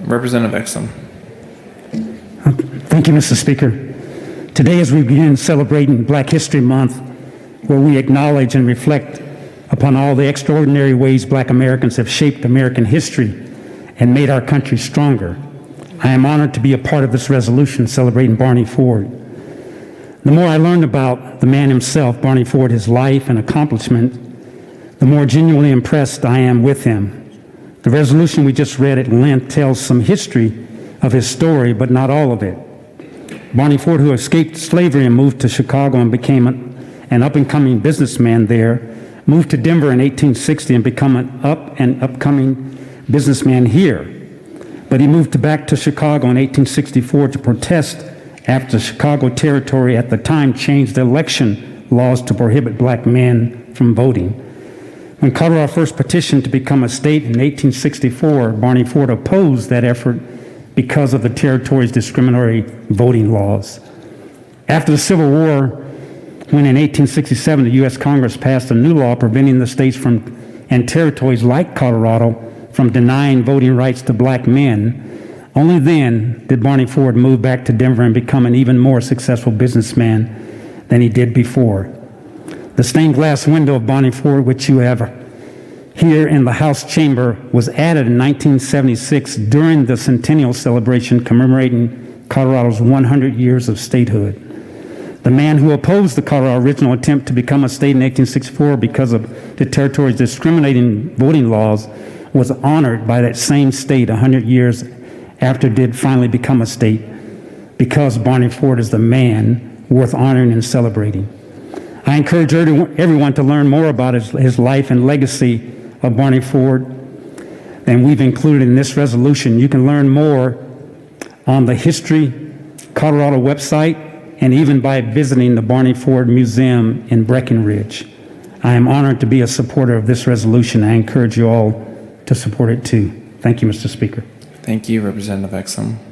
Representative Exum. Thank you, Mr. Speaker. Today, as we begin celebrating Black History Month, where we acknowledge and reflect upon all the extraordinary ways Black Americans have shaped American history and made our country stronger, I am honored to be a part of this resolution celebrating Barney Ford. The more I learned about the man himself, Barney Ford, his life and accomplishment, the more genuinely impressed I am with him. The resolution we just read at length tells some history of his story, but not all of it. Barney Ford, who escaped slavery and moved to Chicago and became an up-and-coming businessman there, moved to Denver in 1860 and became an upcoming businessman here. But he moved back to Chicago in 1864 to protest after the Chicago territory at the time changed the election laws to prohibit Black men from voting. When Colorado first petitioned to become a state in 1864, Barney Ford opposed that effort because of the territory's discriminatory voting laws. After the Civil War, when in 1867 the U.S. Congress passed a new law preventing the states and territories like Colorado from denying voting rights to Black men, only then did Barney Ford move back to Denver and become an even more successful businessman than he did before. The stained glass window of Barney Ford, which you have here in the House chamber, was added in 1976 during the centennial celebration commemorating Colorado's 100 years of statehood. The man who opposed the Colorado original attempt to become a state in 1864 because of the territory's discriminating voting laws was honored by that same state 100 years after it did finally become a state, because Barney Ford is the man worth honoring and celebrating. I encourage everyone to learn more about his life and legacy of Barney Ford than we've included in this resolution. You can learn more on the History Colorado website and even by visiting the Barney Ford Museum in Breckenridge. I am honored to be a supporter of this resolution. I encourage you all to support it too. Thank you, Mr. Speaker. Thank you, Representative Exum.